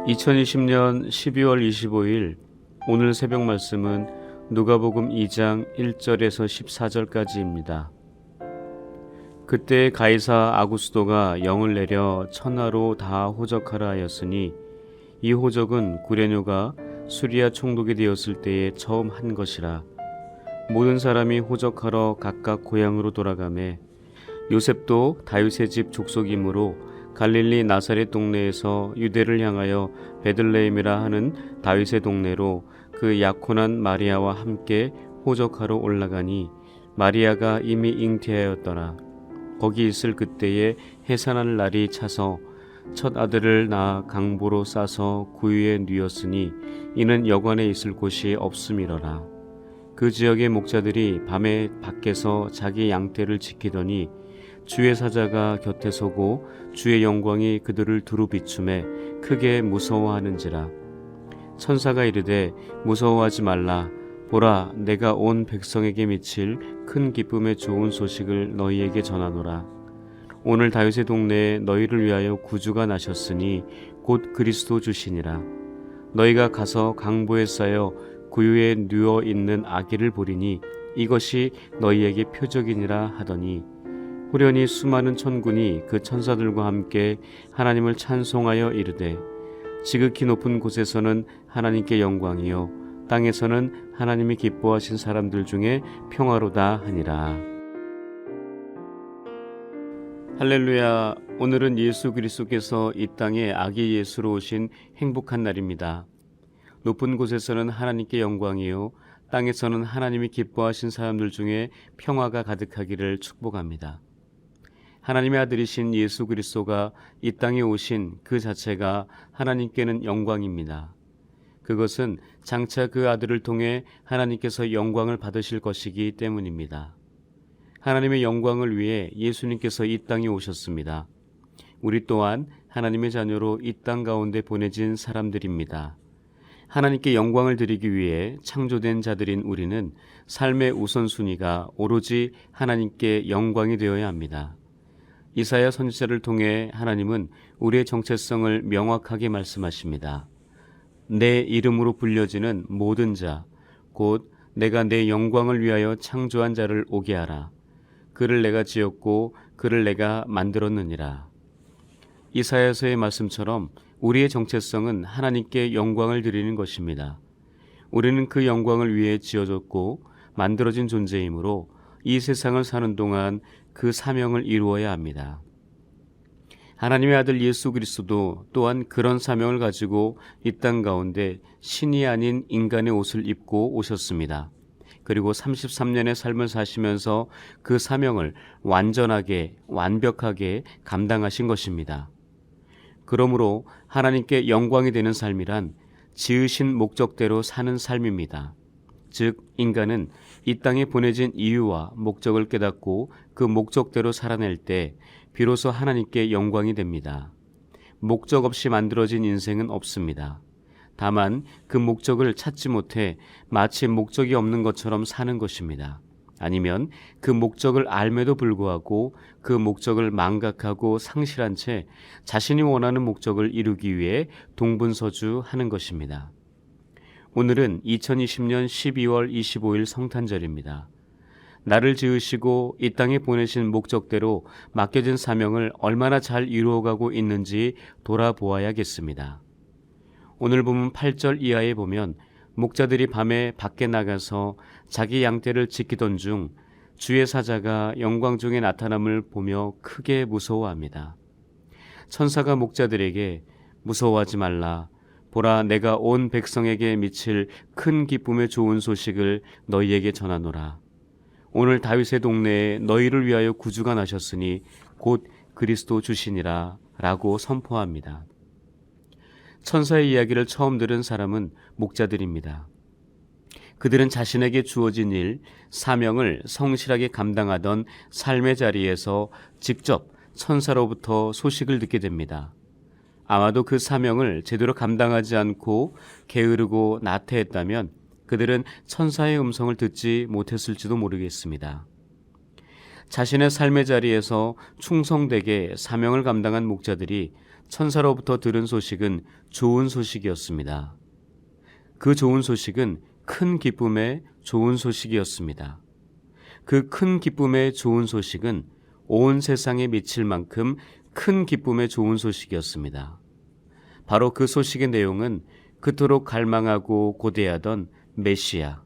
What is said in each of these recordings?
2020년 12월 25일 오늘 새벽 말씀은 누가복음 2장 1절에서 14절까지입니다. 그때 가이사 아구스도가 영을 내려 천하로 다 호적하라 하였으니 이 호적은 구레뇨가 수리아 총독이 되었을 때에 처음 한 것이라. 모든 사람이 호적하러 각각 고향으로 돌아가매 요셉도 다윗의 집 족속이므로 갈릴리 나사렛 동네에서 유대를 향하여 베들레헴이라 하는 다윗의 동네로 그 약혼한 마리아와 함께 호적하러 올라가니 마리아가 이미 잉태하였더라. 거기 있을 그때에 해산할 날이 차서 첫 아들을 낳아 강보로 싸서 구유에 뉘었으니 이는 여관에 있을 곳이 없음이러라. 그 지역의 목자들이 밤에 밖에서 자기 양떼를 지키더니 주의 사자가 곁에 서고 주의 영광이 그들을 두루 비추매 크게 무서워하는지라. 천사가 이르되 무서워하지 말라. 보라, 내가 온 백성에게 미칠 큰 기쁨의 좋은 소식을 너희에게 전하노라. 오늘 다윗의 동네에 너희를 위하여 구주가 나셨으니 곧 그리스도 주시니라. 너희가 가서 강보에 쌓여 구유에 누워 있는 아기를 보리니 이것이 너희에게 표적이니라 하더니 후련히 수많은 천군이 그 천사들과 함께 하나님을 찬송하여 이르되 지극히 높은 곳에서는 하나님께 영광이요 땅에서는 하나님이 기뻐하신 사람들 중에 평화로다 하니라. 할렐루야. 오늘은 예수 그리스도께서 이 땅에 아기 예수로 오신 행복한 날입니다. 높은 곳에서는 하나님께 영광이요 땅에서는 하나님이 기뻐하신 사람들 중에 평화가 가득하기를 축복합니다. 하나님의 아들이신 예수 그리스도가 이 땅에 오신 그 자체가 하나님께는 영광입니다. 그것은 장차 그 아들을 통해 하나님께서 영광을 받으실 것이기 때문입니다. 하나님의 영광을 위해 예수님께서 이 땅에 오셨습니다. 우리 또한 하나님의 자녀로 이 땅 가운데 보내진 사람들입니다. 하나님께 영광을 드리기 위해 창조된 자들인 우리는 삶의 우선순위가 오로지 하나님께 영광이 되어야 합니다. 이사야 선지자를 통해 하나님은 우리의 정체성을 명확하게 말씀하십니다. 내 이름으로 불려지는 모든 자, 곧 내가 내 영광을 위하여 창조한 자를 오게 하라. 그를 내가 지었고 그를 내가 만들었느니라. 이사야서의 말씀처럼 우리의 정체성은 하나님께 영광을 드리는 것입니다. 우리는 그 영광을 위해 지어졌고 만들어진 존재이므로 이 세상을 사는 동안 그 사명을 이루어야 합니다. 하나님의 아들 예수 그리스도도 또한 그런 사명을 가지고 이 땅 가운데 신이 아닌 인간의 옷을 입고 오셨습니다. 그리고 33년의 삶을 사시면서 그 사명을 완전하게 완벽하게 감당하신 것입니다. 그러므로 하나님께 영광이 되는 삶이란 지으신 목적대로 사는 삶입니다. 즉 인간은 이 땅에 보내진 이유와 목적을 깨닫고 그 목적대로 살아낼 때 비로소 하나님께 영광이 됩니다. 목적 없이 만들어진 인생은 없습니다. 다만 그 목적을 찾지 못해 마치 목적이 없는 것처럼 사는 것입니다. 아니면 그 목적을 알매도 불구하고 그 목적을 망각하고 상실한 채 자신이 원하는 목적을 이루기 위해 동분서주하는 것입니다. 오늘은 2020년 12월 25일 성탄절입니다. 나를 지으시고 이 땅에 보내신 목적대로 맡겨진 사명을 얼마나 잘 이루어가고 있는지 돌아보아야겠습니다. 오늘 본문 8절 이하에 보면 목자들이 밤에 밖에 나가서 자기 양떼를 지키던 중 주의 사자가 영광 중에 나타남을 보며 크게 무서워합니다. 천사가 목자들에게 무서워하지 말라. 보라, 내가 온 백성에게 미칠 큰 기쁨의 좋은 소식을 너희에게 전하노라. 오늘 다윗의 동네에 너희를 위하여 구주가 나셨으니 곧 그리스도 주시니라 라고 선포합니다. 천사의 이야기를 처음 들은 사람은 목자들입니다. 그들은 자신에게 주어진 일, 사명을 성실하게 감당하던 삶의 자리에서 직접 천사로부터 소식을 듣게 됩니다. 아마도 그 사명을 제대로 감당하지 않고 게으르고 나태했다면 그들은 천사의 음성을 듣지 못했을지도 모르겠습니다. 자신의 삶의 자리에서 충성되게 사명을 감당한 목자들이 천사로부터 들은 소식은 좋은 소식이었습니다. 그 좋은 소식은 큰 기쁨의 좋은 소식이었습니다. 그 큰 기쁨의 좋은 소식은 온 세상에 미칠 만큼 큰 기쁨의 좋은 소식이었습니다. 바로 그 소식의 내용은 그토록 갈망하고 고대하던 메시아,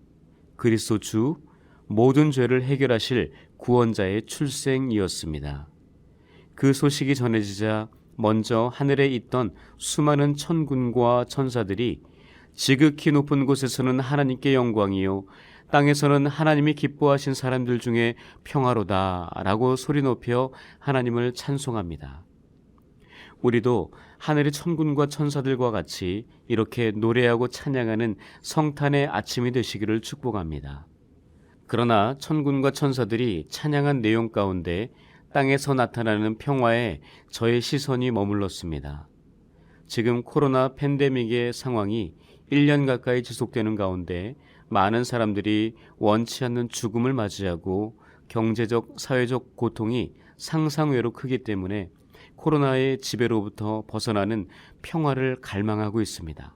그리스도 주, 모든 죄를 해결하실 구원자의 출생이었습니다. 그 소식이 전해지자 먼저 하늘에 있던 수많은 천군과 천사들이 지극히 높은 곳에서는 하나님께 영광이요 땅에서는 하나님이 기뻐하신 사람들 중에 평화로다 라고 소리 높여 하나님을 찬송합니다. 우리도 하늘의 천군과 천사들과 같이 이렇게 노래하고 찬양하는 성탄의 아침이 되시기를 축복합니다. 그러나 천군과 천사들이 찬양한 내용 가운데 땅에서 나타나는 평화에 저의 시선이 머물렀습니다. 지금 코로나 팬데믹의 상황이 1년 가까이 지속되는 가운데 많은 사람들이 원치 않는 죽음을 맞이하고 경제적, 사회적 고통이 상상외로 크기 때문에 코로나의 지배로부터 벗어나는 평화를 갈망하고 있습니다.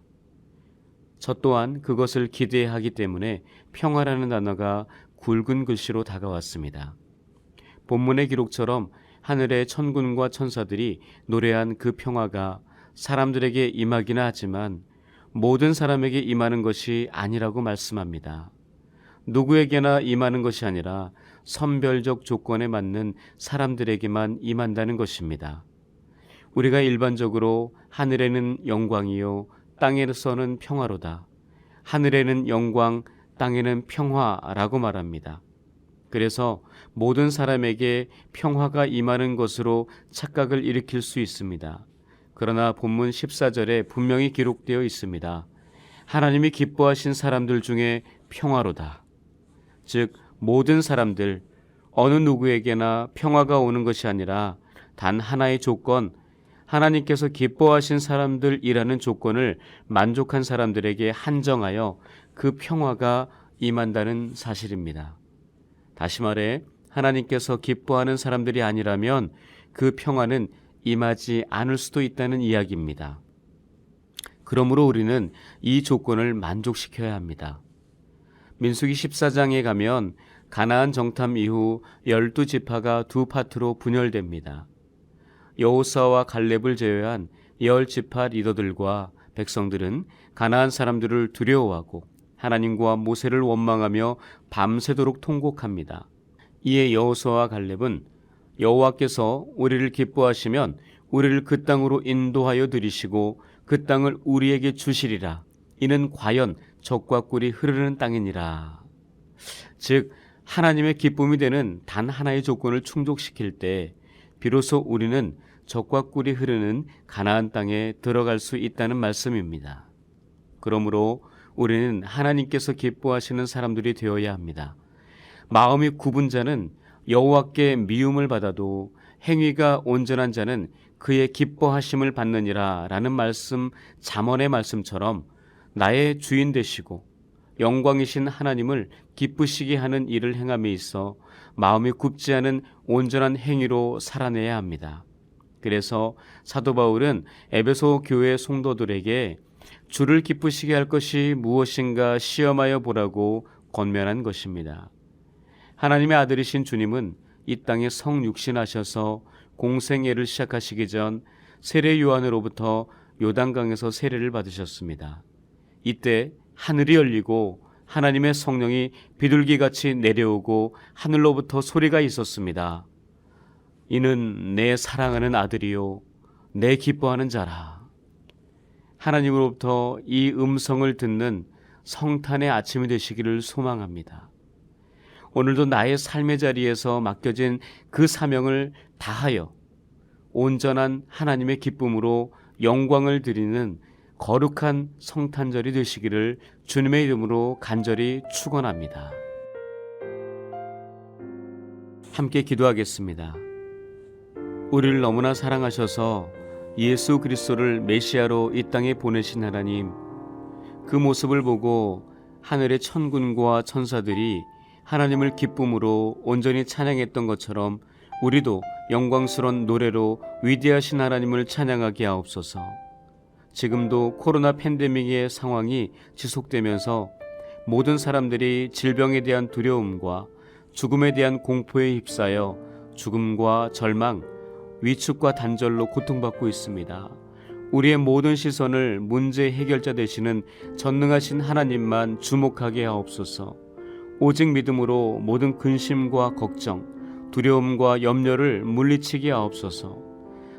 저 또한 그것을 기대하기 때문에 평화라는 단어가 굵은 글씨로 다가왔습니다. 본문의 기록처럼 하늘의 천군과 천사들이 노래한 그 평화가 사람들에게 임하기는 하지만 모든 사람에게 임하는 것이 아니라고 말씀합니다. 누구에게나 임하는 것이 아니라 선별적 조건에 맞는 사람들에게만 임한다는 것입니다. 우리가 일반적으로 하늘에는 영광이요 땅에서는 평화로다. 하늘에는 영광, 땅에는 평화라고 말합니다. 그래서 모든 사람에게 평화가 임하는 것으로 착각을 일으킬 수 있습니다. 그러나 본문 14절에 분명히 기록되어 있습니다. 하나님이 기뻐하신 사람들 중에 평화로다. 즉 모든 사람들, 어느 누구에게나 평화가 오는 것이 아니라 단 하나의 조건, 하나님께서 기뻐하신 사람들이라는 조건을 만족한 사람들에게 한정하여 그 평화가 임한다는 사실입니다. 다시 말해 하나님께서 기뻐하는 사람들이 아니라면 그 평화는 임하지 않을 수도 있다는 이야기입니다. 그러므로 우리는 이 조건을 만족시켜야 합니다. 민수기 14장에 가면 가나안 정탐 이후 12지파가 두 파트로 분열됩니다. 여호수아와 갈렙을 제외한 10지파 리더들과 백성들은 가나안 사람들을 두려워하고 하나님과 모세를 원망하며 밤새도록 통곡합니다. 이에 여호수아와 갈렙은 여호와께서 우리를 기뻐하시면 우리를 그 땅으로 인도하여 들이시고 그 땅을 우리에게 주시리라. 이는 과연 젖과 꿀이 흐르는 땅이니라. 즉 하나님의 기쁨이 되는 단 하나의 조건을 충족시킬 때 비로소 우리는 젖과 꿀이 흐르는 가나안 땅에 들어갈 수 있다는 말씀입니다. 그러므로 우리는 하나님께서 기뻐하시는 사람들이 되어야 합니다. 마음이 굽은 자는 여호와께 미움을 받아도 행위가 온전한 자는 그의 기뻐하심을 받느니라 라는 말씀, 잠언의 말씀처럼 나의 주인 되시고 영광이신 하나님을 기쁘시게 하는 일을 행함에 있어 마음이 굽지 않은 온전한 행위로 살아내야 합니다. 그래서 사도 바울은 에베소 교회 성도들에게 주를 기쁘시게 할 것이 무엇인가 시험하여 보라고 권면한 것입니다. 하나님의 아들이신 주님은 이 땅에 성육신하셔서 공생애를 시작하시기 전 세례 요한으로부터 요단강에서 세례를 받으셨습니다. 이때 하늘이 열리고 하나님의 성령이 비둘기같이 내려오고 하늘로부터 소리가 있었습니다. 이는 내 사랑하는 아들이요 내 기뻐하는 자라. 하나님으로부터 이 음성을 듣는 성탄의 아침이 되시기를 소망합니다. 오늘도 나의 삶의 자리에서 맡겨진 그 사명을 다하여 온전한 하나님의 기쁨으로 영광을 드리는 거룩한 성탄절이 되시기를 주님의 이름으로 간절히 축원합니다. 함께 기도하겠습니다. 우리를 너무나 사랑하셔서 예수 그리스도를 메시아로 이 땅에 보내신 하나님, 그 모습을 보고 하늘의 천군과 천사들이 하나님을 기쁨으로 온전히 찬양했던 것처럼 우리도 영광스러운 노래로 위대하신 하나님을 찬양하게 하옵소서. 지금도 코로나 팬데믹의 상황이 지속되면서 모든 사람들이 질병에 대한 두려움과 죽음에 대한 공포에 휩싸여 죽음과 절망, 위축과 단절로 고통받고 있습니다. 우리의 모든 시선을 문제 해결자 되시는 전능하신 하나님만 주목하게 하옵소서. 오직 믿음으로 모든 근심과 걱정, 두려움과 염려를 물리치게 하옵소서.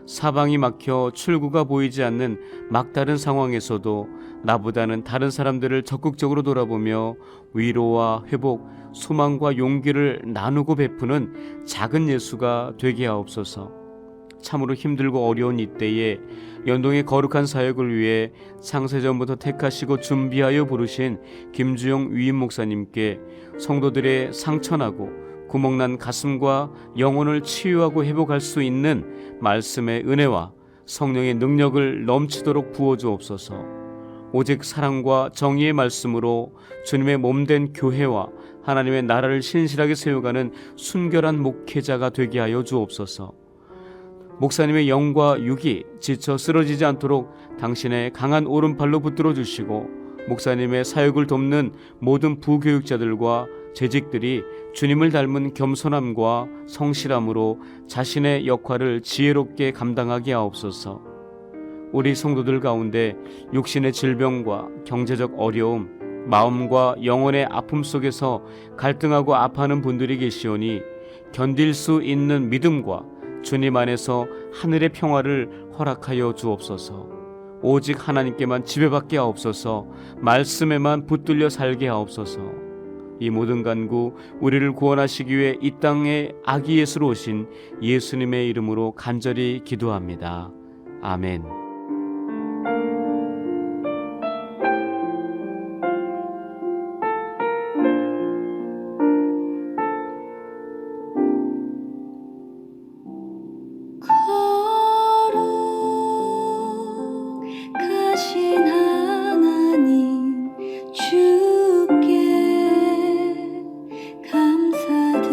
사방이 막혀 출구가 보이지 않는 막다른 상황에서도 나보다는 다른 사람들을 적극적으로 돌아보며 위로와 회복, 소망과 용기를 나누고 베푸는 작은 예수가 되게 하옵소서. 참으로 힘들고 어려운 이때에 연동의 거룩한 사역을 위해 창세전부터 택하시고 준비하여 부르신 김주영 위임 목사님께 성도들의 상처나고 구멍난 가슴과 영혼을 치유하고 회복할 수 있는 말씀의 은혜와 성령의 능력을 넘치도록 부어주옵소서. 오직 사랑과 정의의 말씀으로 주님의 몸된 교회와 하나님의 나라를 신실하게 세워가는 순결한 목회자가 되게 하여 주옵소서. 목사님의 영과 육이 지쳐 쓰러지지 않도록 당신의 강한 오른팔로 붙들어 주시고, 목사님의 사역을 돕는 모든 부교육자들과 재직들이 주님을 닮은 겸손함과 성실함으로 자신의 역할을 지혜롭게 감당하게 하옵소서. 우리 성도들 가운데 육신의 질병과 경제적 어려움, 마음과 영혼의 아픔 속에서 갈등하고 아파하는 분들이 계시오니 견딜 수 있는 믿음과 주님 안에서 하늘의 평화를 허락하여 주옵소서. 오직 하나님께만 지배받게 하옵소서. 말씀에만 붙들려 살게 하옵소서. 이 모든 간구 우리를 구원하시기 위해 이 땅에 아기 예수로 오신 예수님의 이름으로 간절히 기도합니다. 아멘. 거룩하신 하나님 주께 감사드리세.